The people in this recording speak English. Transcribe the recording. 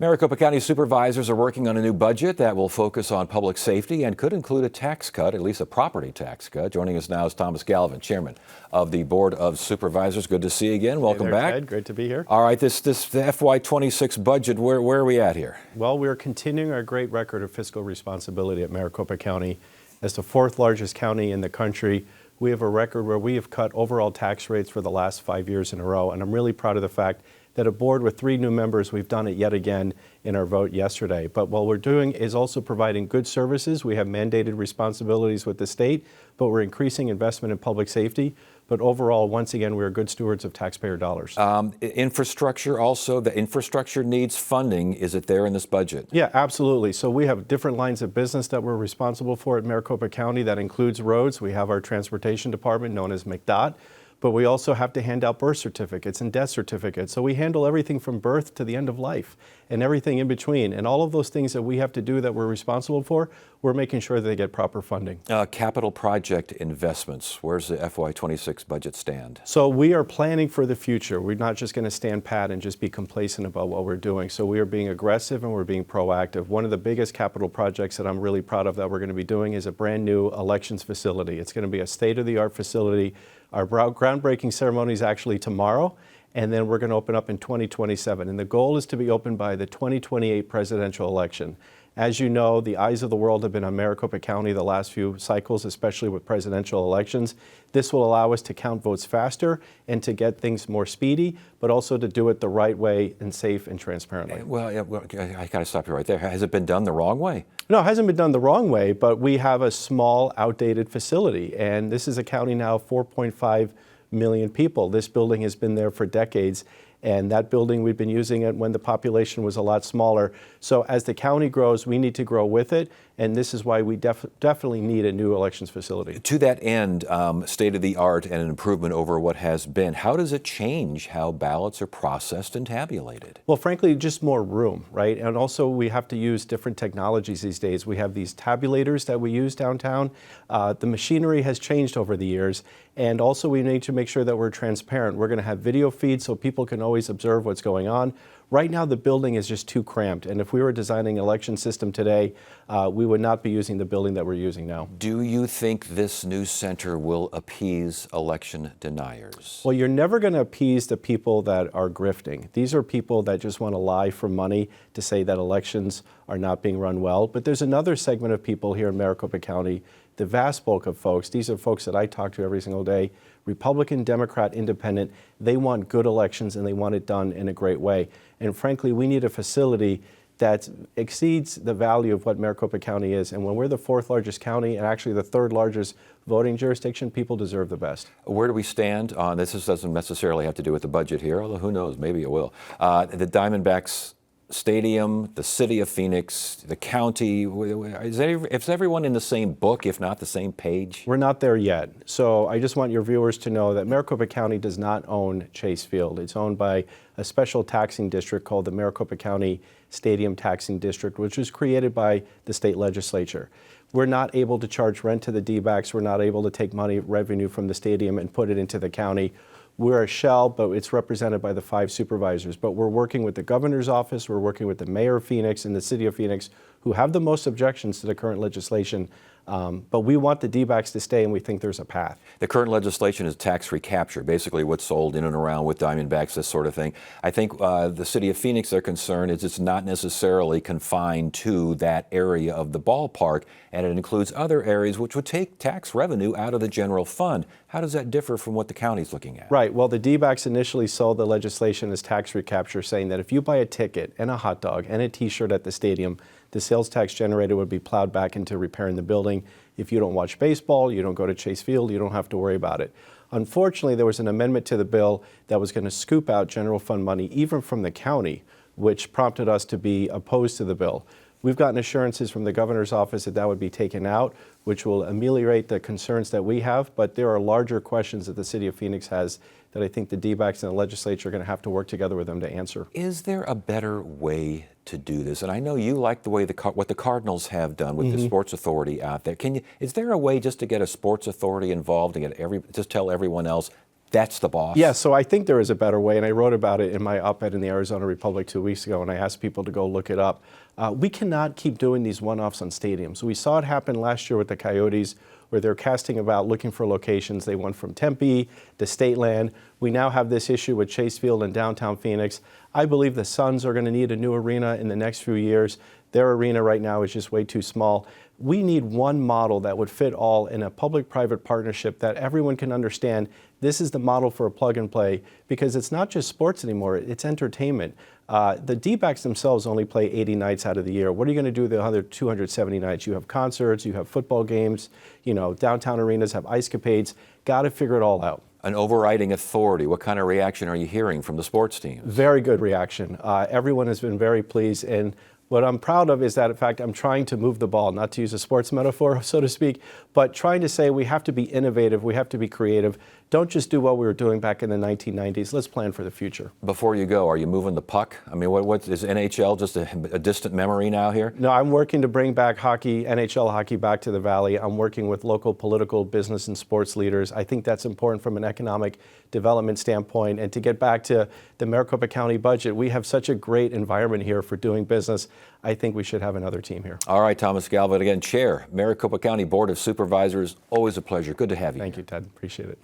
Maricopa County supervisors are working on a new budget that will focus on public safety and could include a tax cut, at least a property tax cut. Joining us now is Thomas Galvin, chairman of the Board of Supervisors. Good to see you again. Welcome back. Ted. Great to be here. All right, the FY26 budget, where are we at here? Well, we're continuing our great record of fiscal responsibility at Maricopa County. As the fourth largest county in the country, we have a record where we have cut overall tax rates for the last 5 years in a row, and I'm really proud of the fact that a board with 3 new members, we've done it yet again in our vote yesterday. But what we're doing is also providing good services. We have mandated responsibilities with the state, but we're increasing investment in public safety. But overall, once again, we are good stewards of taxpayer dollars. Infrastructure also, the infrastructure needs funding. Is it there in this budget? Yeah, absolutely. So we have different lines of business that we're responsible for at Maricopa County. That includes roads. We have our transportation department known as MCDOT. But we also have to hand out birth certificates and death certificates. So we handle everything from birth to the end of life and everything in between. And all of those things that we have to do that we're responsible for, we're making sure that they get proper funding. Capital project investments, where's the FY26 budget stand? So we are planning for the future. We're not just going to stand pat and just be complacent about what we're doing. So we are being aggressive and we're being proactive. One of the biggest capital projects that I'm really proud of that we're going to be doing is a brand new elections facility. It's going to be a state-of-the-art facility. Our groundbreaking ceremony is actually tomorrow, and then we're going to open up in 2027. And the goal is to be open by the 2028 presidential election. As you know, the eyes of the world have been on Maricopa County the last few cycles, especially with presidential elections. This will allow us to count votes faster and to get things more speedy, but also to do it the right way and safe and transparently. Well, I got to stop you right there. Has it been done the wrong way? No, it hasn't been done the wrong way, but we have a small, outdated facility. And this is a county now of 4.5 million people. This building has been there for decades. And that building, we've been using it when the population was a lot smaller. So as the county grows, we need to grow with it. And this is why we definitely need a new elections facility. To that end, state of the art and an improvement over what has been, how does it change how ballots are processed and tabulated? Well, frankly, just more room, right? And also we have to use different technologies these days. We have these tabulators that we use downtown. The machinery has changed over the years. And also we need to make sure that we're transparent. We're going to have video feeds so people can always observe what's going on. Right now, the building is just too cramped. And if we were designing an election system today, we would not be using the building that we're using now. Do you think this new center will appease election deniers? Well, you're never going to appease the people that are grifting. These are people that just want to lie for money to say that elections are not being run well. But there's another segment of people here in Maricopa County, the vast bulk of folks. These are folks that I talk to every single day. Republican, Democrat, Independent, they want good elections and they want it done in a great way. And frankly, we need a facility that exceeds the value of what Maricopa County is. And when we're the 4th largest county and actually the 3rd largest voting jurisdiction, people deserve the best. Where do we stand on this? This doesn't necessarily have to do with the budget here, although who knows, maybe it will. The Diamondbacks Stadium, the city of Phoenix, the county, is everyone in the same book, if not the same page? We're not there yet. So I just want your viewers to know that Maricopa County does not own Chase Field. It's owned by a special taxing district called the Maricopa County Stadium Taxing District, which was created by the state legislature. We're not able to charge rent to the D-backs. We're not able to take revenue from the stadium and put it into the county. We're a shell, but it's represented by the 5 supervisors. But we're working with the governor's office, we're working with the mayor of Phoenix and the city of Phoenix, who have the most objections to the current legislation. But we want the D-backs to stay, and we think there's a path. The current legislation is tax recapture, basically what's sold in and around with Diamondbacks, this sort of thing. I think the city of Phoenix, their concern is it's not necessarily confined to that area of the ballpark, and it includes other areas which would take tax revenue out of the general fund. How does that differ from what the county's looking at? Right. Well, the D-backs initially sold the legislation as tax recapture, saying that if you buy a ticket and a hot dog and a T-shirt at the stadium, the sales tax generated would be plowed back into repairing the building. If you don't watch baseball, you don't go to Chase Field, you don't have to worry about it. Unfortunately, there was an amendment to the bill that was going to scoop out general fund money, even from the county, which prompted us to be opposed to the bill. We've gotten assurances from the governor's office that that would be taken out, which will ameliorate the concerns that we have, but there are larger questions that the city of Phoenix has that I think the D-backs and the legislature are going to have to work together with them to answer. Is there a better way to do this? And I know you like the way what the Cardinals have done with the Sports Authority out there. Is there a way just to get a sports authority involved and just tell everyone else, That's the boss? Yeah, so I think there is a better way, and I wrote about it in my op-ed in the Arizona Republic 2 weeks ago, and I asked people to go look it up. We cannot keep doing these one-offs on stadiums. We saw it happen last year with the Coyotes, where they're casting about looking for locations. They went from Tempe to State Land. We now have this issue with Chase Field in downtown Phoenix. I believe the Suns are going to need a new arena in the next few years. Their arena right now is just way too small. We need one model that would fit all in a public-private partnership that everyone can understand. This is the model for a plug and play, because it's not just sports anymore, it's entertainment. The D-backs themselves only play 80 nights out of the year. What are you going to do the other 270 nights? You have concerts, you have football games, downtown arenas have ice capades. Got to figure it all out. An overriding authority. What kind of reaction are you hearing from the sports teams? Very good reaction. Everyone has been very pleased, and what I'm proud of is that, in fact, I'm trying to move the ball, not to use a sports metaphor, so to speak, but trying to say we have to be innovative, we have to be creative. Don't just do what we were doing back in the 1990s. Let's plan for the future. Before you go, are you moving the puck? I mean, what is NHL just a distant memory now here? No, I'm working to bring back hockey, NHL hockey back to the Valley. I'm working with local political, business, and sports leaders. I think that's important from an economic development standpoint. And to get back to the Maricopa County budget, we have such a great environment here for doing business. I think we should have another team here. All right, Thomas Galvin, again, Chair, Maricopa County Board of Supervisors. Always a pleasure. Good to have you. Thank you, Ted. Appreciate it.